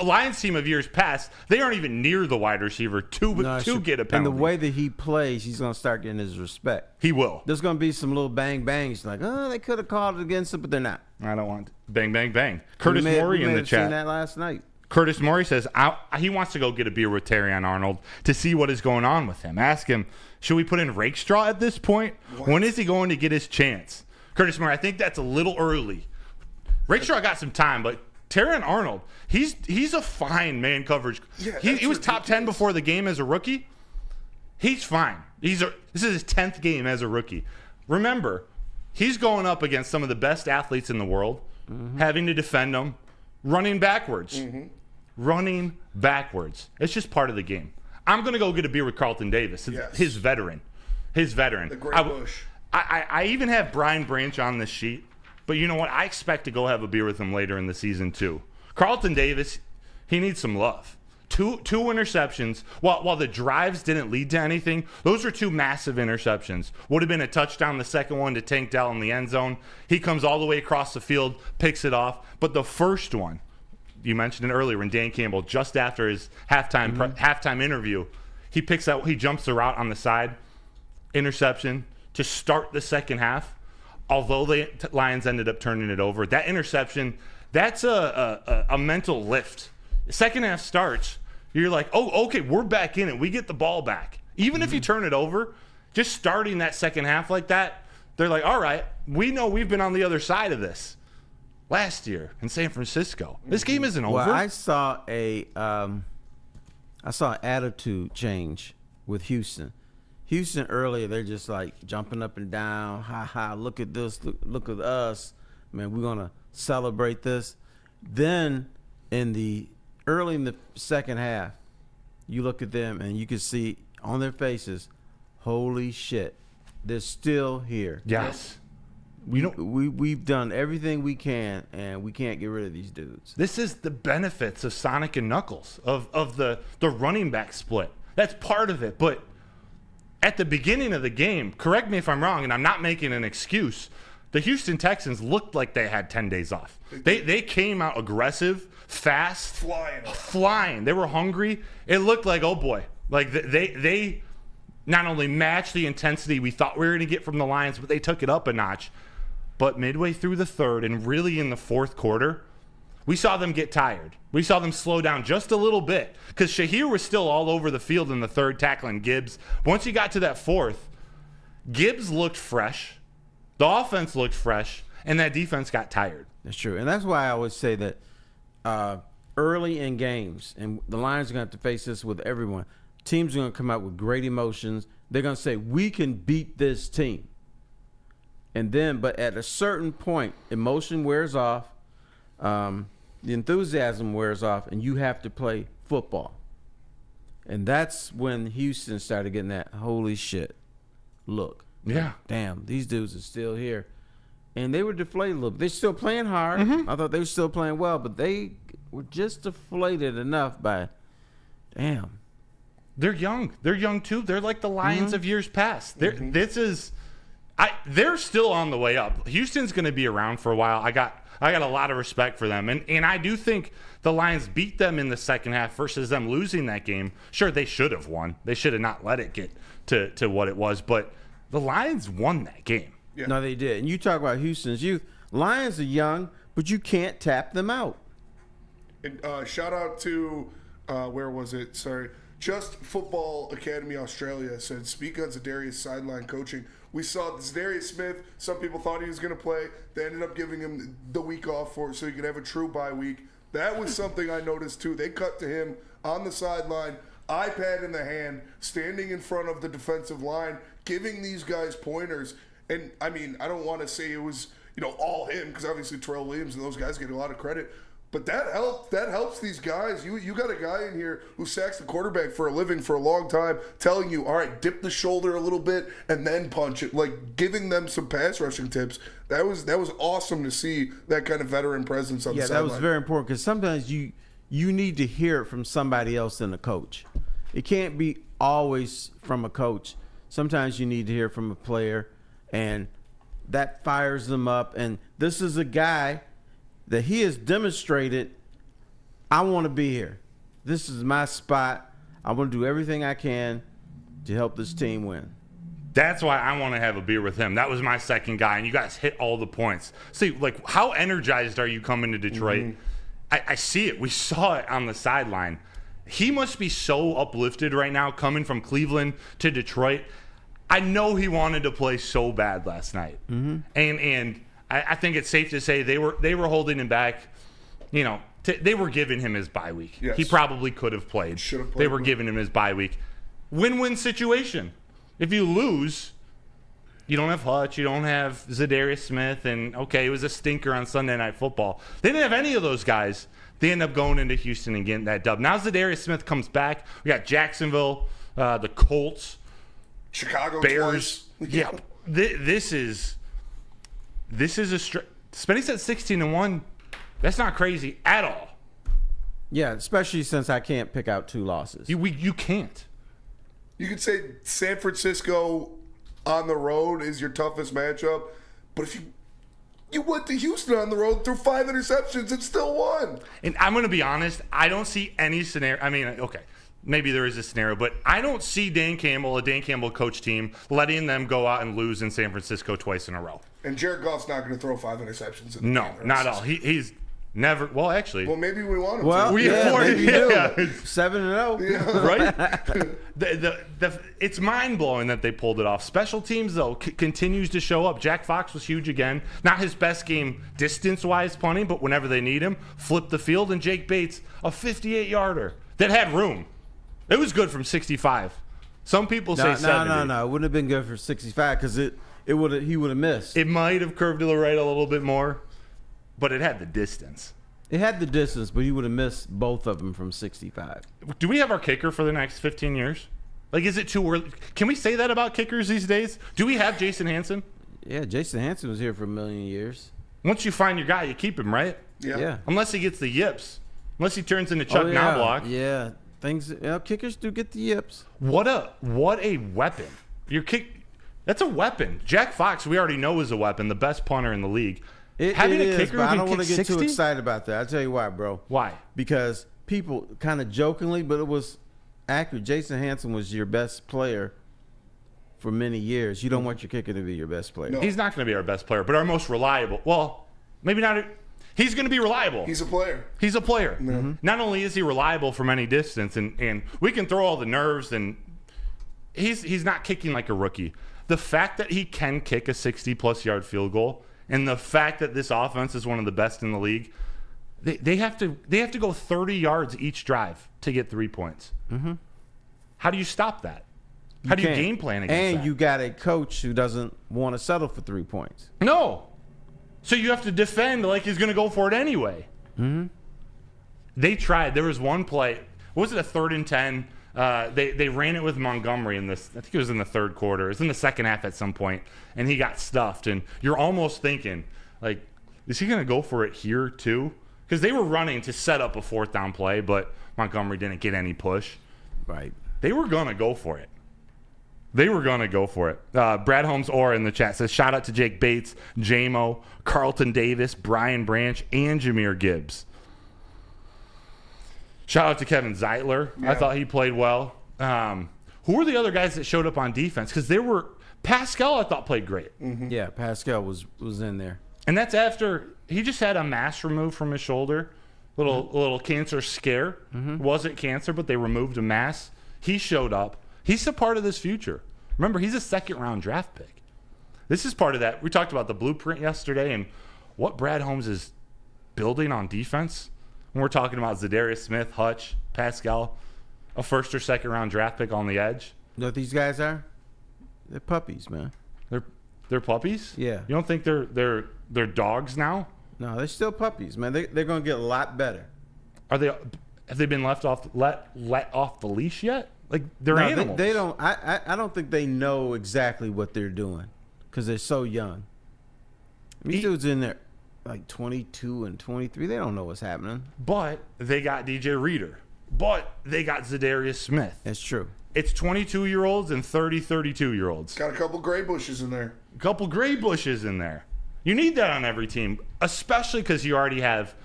Lions team of years past, they aren't even near the wide receiver to get a penalty. And the way that he plays, he's going to start getting his respect. He will. There's going to be some little bang bangs like, they could have called it against him, but they're not. I don't want bang, bang, bang. Curtis Morey in the chat. Seen that last night. Curtis Morey says he wants to go get a beer with Terrion Arnold to see what is going on with him. Ask him, should we put in Rakestraw at this point? What? When is he going to get his chance? Curtis Morey, I think that's a little early. Rakestraw got some time, but Terrion Arnold, he's a fine man coverage. Yeah, he was top 10 before the game as a rookie. He's fine. This is his 10th game as a rookie. Remember, he's going up against some of the best athletes in the world, having to defend them, running backwards. Running backwards. It's just part of the game. I'm going to go get a beer with Carlton Davis, his veteran. The Great Bush. I even have Brian Branch on this sheet. But you know what? I expect to go have a beer with him later in the season, too. Carlton Davis, he needs some love. Two interceptions. While the drives didn't lead to anything, those are 2 massive interceptions. Would have been a touchdown, the second one to Tank Dell in the end zone. He comes all the way across the field, picks it off. But the first one, you mentioned it earlier when Dan Campbell, just after his halftime interview, he jumps the route on the side, interception to start the second half. Although the Lions ended up turning it over, that interception, that's a mental lift. Second half starts, you're like, oh, okay, we're back in it. We get the ball back. Even if you turn it over, just starting that second half like that, they're like, all right, we know we've been on the other side of this last year in San Francisco. This game isn't over. Well, I saw an attitude change with Houston. Houston earlier, they're just like jumping up and down. Ha ha! Look at this! Look at us, man! We're gonna celebrate this. Then, early in the second half, you look at them and you can see on their faces, holy shit, they're still here. Yes. We've done everything we can, and we can't get rid of these dudes. This is the benefits of Sonic and Knuckles, of the running back split. That's part of it. But at the beginning of the game, correct me if I'm wrong, and I'm not making an excuse, the Houston Texans looked like they had 10 days off. They came out aggressive, fast, flying. They were hungry. It looked like, oh boy, like they not only matched the intensity we thought we were going to get from the Lions, but they took it up a notch. But midway through the third and really in the fourth quarter, we saw them get tired. We saw them slow down just a little bit because Shahir was still all over the field in the third, tackling Gibbs. Once you got to that fourth, Gibbs looked fresh. The offense looked fresh, and that defense got tired. That's true. And that's why I always say that early in games, and the Lions are going to have to face this with everyone, teams are going to come out with great emotions. They're going to say, we can beat this team. And then, but at a certain point, emotion wears off, the enthusiasm wears off, and you have to play football. And that's when Houston started getting that holy shit look. Yeah. Damn, these dudes are still here. And they were deflated a little bit. They're still playing hard. I thought they were still playing well, but they were just deflated enough by, damn. They're young. They're young, too. They're like the Lions of years past. They're still on the way up. Houston's going to be around for a while. I got a lot of respect for them. And I do think the Lions beat them in the second half versus them losing that game. Sure, they should have won. They should have not let it get to what it was. But the Lions won that game. Yeah. No, they did. And you talk about Houston's youth. Lions are young, but you can't tap them out. And, shout out to, where was it? Sorry. Just Football Academy Australia said, speak on Zadarius' sideline coaching. We saw Zadarius Smith. Some people thought he was going to play. They ended up giving him the week off for so he could have a true bye week. That was something I noticed, too. They cut to him on the sideline, iPad in the hand, standing in front of the defensive line, giving these guys pointers. And, I mean, I don't want to say it was, all him, because obviously Terrell Williams and those guys get a lot of credit. But that helps these guys. You got a guy in here who sacks the quarterback for a living for a long time, telling you, all right, dip the shoulder a little bit and then punch it, like giving them some pass rushing tips. That was awesome to see that kind of veteran presence on the sideline. Yeah, that was very important because sometimes you need to hear it from somebody else than a coach. It can't be always from a coach. Sometimes you need to hear from a player, and that fires them up. And this is a guy that he has demonstrated, I want to be here. This is my spot. I want to do everything I can to help this team win. That's why I want to have a beer with him. That was my second guy, and you guys hit all the points. See, like, how energized are you coming to Detroit? I see it. We saw it on the sideline. He must be so uplifted right now coming from Cleveland to Detroit. I know he wanted to play so bad last night. And I think it's safe to say they were holding him back. They were giving him his bye week. Yes. He probably could have played. Should have played. They were giving him his bye week. Win-win situation. If you lose, you don't have Hutch, you don't have Zadarius Smith, and okay, it was a stinker on Sunday Night Football. They didn't have any of those guys. They end up going into Houston and getting that dub. Now Zadarius Smith comes back. We got Jacksonville, the Colts, Chicago, Bears. Yeah, this is a Spenny said 16-1. That's not crazy at all. Yeah, especially since I can't pick out two losses. You can't. You could say San Francisco on the road is your toughest matchup, but if you went to Houston on the road, threw 5 interceptions and still won. And I'm going to be honest, I don't see any scenario. I mean, okay, maybe there is a scenario, but I don't see Dan Campbell coach team, letting them go out and lose in San Francisco twice in a row. And Jared Goff's not going to throw 5 interceptions in the No, game. not at all. He's never. Well, actually. Well, maybe we want him Well, to. maybe you do. Yeah. 7-0. Right? It's mind-blowing that they pulled it off. Special teams, though, continues to show up. Jack Fox was huge again. Not his best game distance-wise punting, but whenever they need him, flip the field. And Jake Bates, a 58-yarder that had room. It was good from 65. Some people say 70. No. It wouldn't have been good for 65 because he would have missed. It might have curved to the right a little bit more, but it had the distance. It had the distance, but he would have missed both of them from 65. Do we have our kicker for the next 15 years? Like, is it too early? Can we say that about kickers these days? Do we have Jason Hansen? Yeah, Jason Hansen was here for a million years. Once you find your guy, you keep him, right? Yeah. Unless he gets the yips. Unless he turns into Chuck yeah. Knobloch. Yeah. Kickers do get the yips. What a weapon. That's a weapon. Jack Fox, we already know, is a weapon, the best punter in the league. Having it a is, kicker but I who don't can want kick to get 60? too excited about that. I'll tell you why, bro. Why? Because people kind of jokingly, but it was accurate. Jason Hansen was your best player for many years. You don't want your kicker to be your best player. No. He's not going to be our best player, but our most reliable. Well, maybe not. He's going to be reliable. He's a player. He's a player. Mm-hmm. Not only is he reliable from any distance, and we can throw all the nerves, and he's not kicking like a rookie. The fact that he can kick a 60-plus yard field goal, and the fact that this offense is one of the best in the league, they have to go 30 yards each drive to get 3 points. Mm-hmm. How do you stop that? How do you game plan against that? And you got a coach who doesn't want to settle for 3 points. No. So you have to defend like he's going to go for it anyway. Mm-hmm. They tried. There was one play. Was it a 3rd and 10? They ran it with Montgomery in this. I think it was in the third quarter. It was in the second half at some point, and he got stuffed. And you're almost thinking, like, is he going to go for it here too? Because they were running to set up a 4th down play, but Montgomery didn't get any push. Right. They were going to go for it. Brad Holmes Orr in the chat says, shout out to Jake Bates, J-Mo, Carlton Davis, Brian Branch, and Jahmyr Gibbs. Shout out to Kevin Zeitler. Yeah. I thought he played well. Who were the other guys that showed up on defense? Because there were Pascal, I thought, played great. Mm-hmm. Yeah, Pascal was in there. And that's after he just had a mass removed from his shoulder. Little cancer scare. Mm-hmm. Wasn't cancer, but they removed a mass. He showed up. He's a part of this future. Remember, he's a 2nd-round draft pick. This is part of that. We talked about the blueprint yesterday and what Brad Holmes is building on defense. When we're talking about Zadarius Smith, Hutch, Pascal, a 1st or 2nd-round draft pick on the edge. You know what these guys are? They're puppies, man. They're puppies? Yeah. You don't think they're dogs now? No, they're still puppies, man. They're going to get a lot better. Have they been let off the leash yet? Like, they're animals. They don't. I don't think they know exactly what they're doing because they're so young. These dudes in there, like 22 and 23, they don't know what's happening. But they got DJ Reader. But they got Zadarius Smith. That's true. It's 22-year-olds and 32-year-olds. Got a couple gray bushes in there. A couple gray bushes in there. You need that on every team, especially because you already have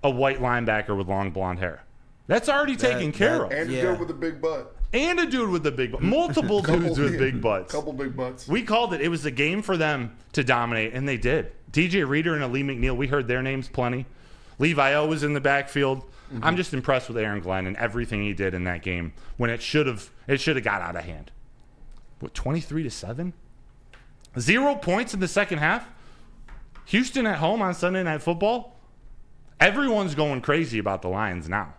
a white linebacker with long blonde hair. That's already taken care of. And a dude with a big butt. And a dude with a big butt. Multiple dudes with big butts. Couple big butts. We called it. It was a game for them to dominate, and they did. DJ Reader and Ali McNeil, we heard their names plenty. Levi O was in the backfield. Mm-hmm. I'm just impressed with Aaron Glenn and everything he did in that game when it should have got out of hand. What, 23-7? 0 points in the second half? Houston at home on Sunday Night Football? Everyone's going crazy about the Lions now.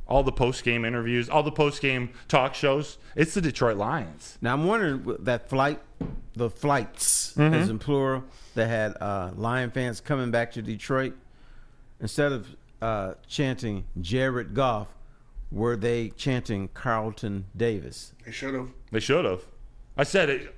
All the post-game interviews, all the post-game talk shows. It's the Detroit Lions. Now, I'm wondering the flights, as in plural, that had Lion fans coming back to Detroit. Instead of chanting Jared Goff, were they chanting Carlton Davis? They should have. They should have. I said it.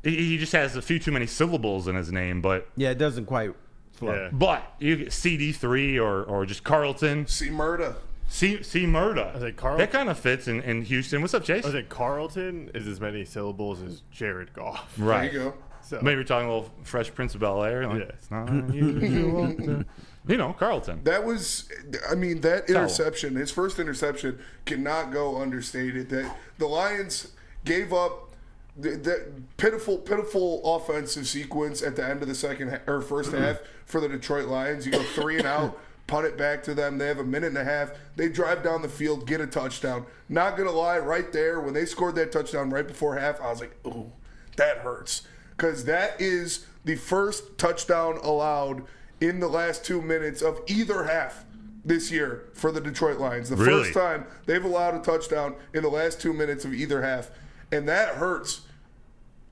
He just has a few too many syllables in his name, but... Yeah, it doesn't quite flow. Yeah. But you get CD3 or just Carlton. C. Murda. C. Murda. I said Carl. That kind of fits in Houston. What's up, Chase? I said Carlton is as many syllables as Jared Goff. Right. There you go. So, Maybe we're talking a little Fresh Prince of Bel-Air. Like, yeah. It's not unusual to... Carlton. That was, that interception, his first interception cannot go understated. That the Lions gave up that pitiful offensive sequence at the end of the first half for the Detroit Lions. You go 3 and out, punt it back to them. They have a minute and a half. They drive down the field, get a touchdown. Not going to lie, right there, when they scored that touchdown right before half, I was like, ooh, that hurts. Because that is the first touchdown allowed in the last 2 minutes of either half this year for the Detroit Lions. The Really? first time they've allowed a touchdown in the last 2 minutes of either half. And that hurts.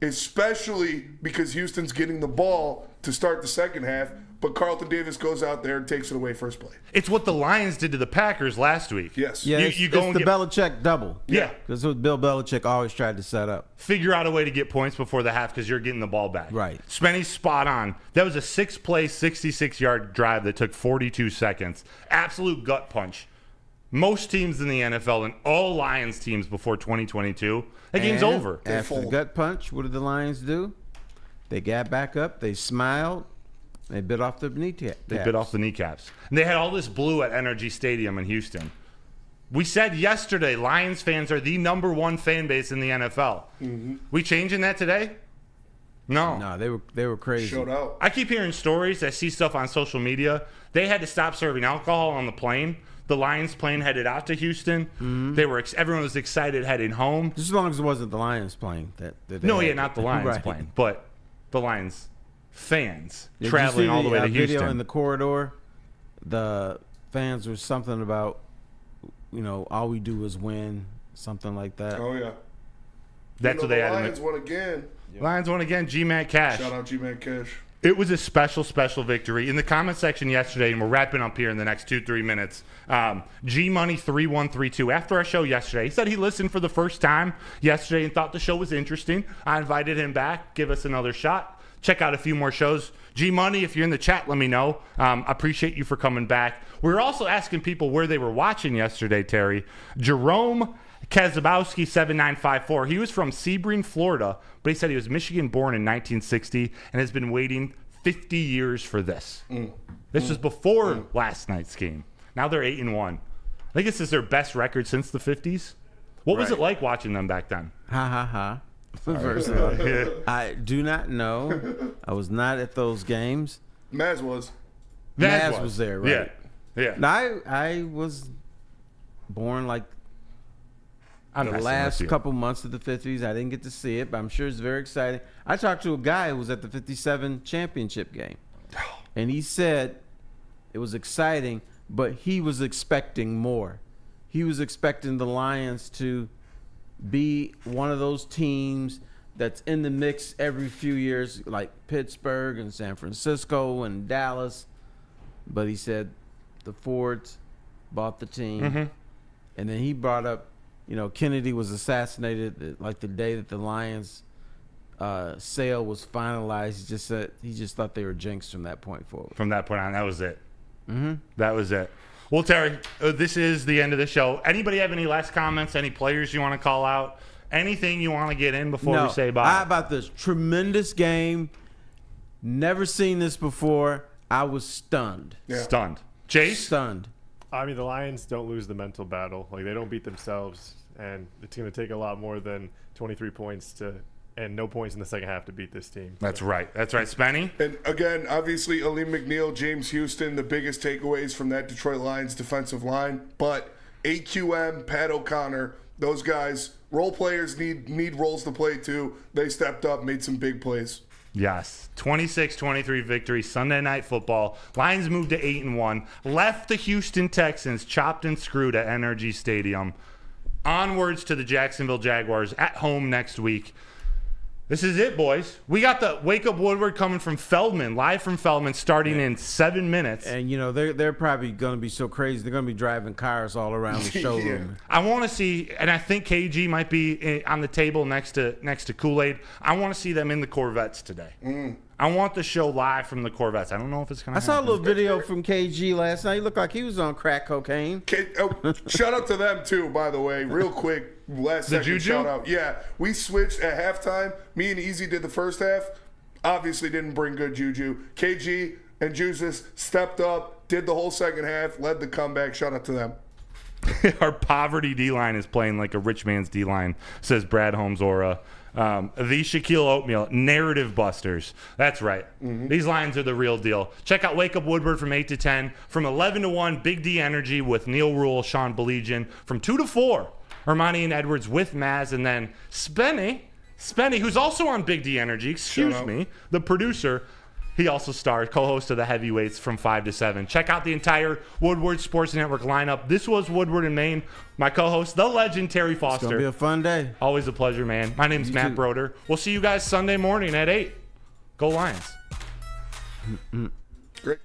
especially because Houston's getting the ball to start the second half, but Carlton Davis goes out there and takes it away first play. It's what the Lions did to the Packers last week. Yes. Yeah, You it's go and the get- Belichick double. Yeah. Because what Bill Belichick always tried to set up. Figure out a way to get points before the half because you're getting the ball back. Right. Spenny's spot on. That was a 6-play, 66-yard drive that took 42 seconds. Absolute gut punch. Most teams in the NFL and all Lions teams before 2022, that game's And over. After the fold. gut punch, what did the Lions do? They got back up. They smiled. They bit off the kneecap. They bit off the kneecaps. And they had all this blue at Energy Stadium in Houston. We said yesterday Lions fans are the #1 fan base in the NFL. We changing that today? No. No, they were crazy. Showed out. I keep hearing stories. I see stuff on social media. They had to stop serving alcohol on the plane. The Lions plane headed out to Houston. They were everyone was excited heading home. Just as long as it wasn't the Lions playing. That they No, had. yeah, not the Lions Right. plane, but the Lions fans Did you traveling see all the way to video Houston. in the corridor? The fans were something about, all we do is win, something like that. Oh, yeah. That's what they the had. Lions won again. Lions won again. G-Man Cash. Shout out G-Man Cash. It was a special, special victory. In the comment section yesterday, and we're wrapping up here in the next 2-3 minutes, G-Money3132, after our show yesterday, he said he listened for the first time yesterday and thought the show was interesting. I invited him back. Give us another shot. Check out a few more shows. G-Money, if you're in the chat, let me know. Appreciate you for coming back. We were also asking people where they were watching yesterday, Terry. Jerome Kazabowski 7954. He was from Sebring, Florida, but he said he was Michigan born in 1960 and has been waiting 50 years for this. This was before last night's game. Now they're 8-1. I think this is their best record since the 50s. What was Right. it like watching them back then? Ha ha ha. First of all, I do not know. I was not at those games. Maz was. Maz was there, right? Yeah. Now, I was born like I'm the messing last with you. couple months of the 50s. I didn't get to see it, but I'm sure it's very exciting. I talked to a guy who was at the 57 championship game, and he said it was exciting, but he was expecting more. He was expecting the Lions to be one of those teams that's in the mix every few years, like Pittsburgh and San Francisco and Dallas. But he said the Fords bought the team. And then he brought up, Kennedy was assassinated like the day that the Lions sale was finalized. He just said he just thought they were jinxed from that point forward. From that point on, that was it. That was it. Well, Terry, this is the end of the show. Anybody have any last comments? Any players you want to call out? Anything you want to get in before we say bye? How about this tremendous game? Never seen this before. I was stunned. Yeah. Stunned. Chase? Stunned. I mean, the Lions don't lose the mental battle. Like, they don't beat themselves, and it's going to take a lot more than 23 points and no points in the second half to beat this team. That's right. That's right. Spenny? And again, obviously, Aleem McNeil, James Houston, the biggest takeaways from that Detroit Lions defensive line. But AQM, Pat O'Connor, those guys, role players need roles to play too. They stepped up, made some big plays. Yes. 26-23 victory, Sunday Night Football. Lions moved to 8-1. Left the Houston Texans chopped and screwed at Energy Stadium. Onwards to the Jacksonville Jaguars at home next week. This is it, boys. We got the Wake Up Woodward coming from Feldman, live from Feldman, starting in 7 minutes. And they're probably going to be so crazy. They're going to be driving cars all around the showroom. I want to see, and I think KG might be on the table next to Kool-Aid. I want to see them in the Corvettes today. I want the show live from the Corvettes. I don't know if it's going to I saw a happen. little video from KG last night. He looked like he was on crack cocaine. Shout out to them too, by the way. Real quick, last second Juju? shout out. Yeah, we switched at halftime. Me and Easy did the first half. Obviously didn't bring good juju. KG and Juices stepped up, did the whole second half, led the comeback. Shout out to them. Our poverty D-line is playing like a rich man's D-line, says Brad Holmes-Ora. The Shaquille Oatmeal, narrative busters. That's right. These lines are the real deal. Check out Wake Up Woodward from 8 to 10. From 11 to 1, Big D Energy with Neil Rule, Sean Belegian. From 2 to 4, Armani and Edwards with Maz. And then Spenny, who's also on Big D Energy, excuse me, the producer. He also stars, co-host of the Heavyweights from 5 to 7. Check out the entire Woodward Sports Network lineup. This was Woodward and Maine. My co-host, the legend Terry Foster. It's going to be a fun day. Always a pleasure, man. My name's Matt Broder. We'll see you guys Sunday morning at 8. Go Lions. Great.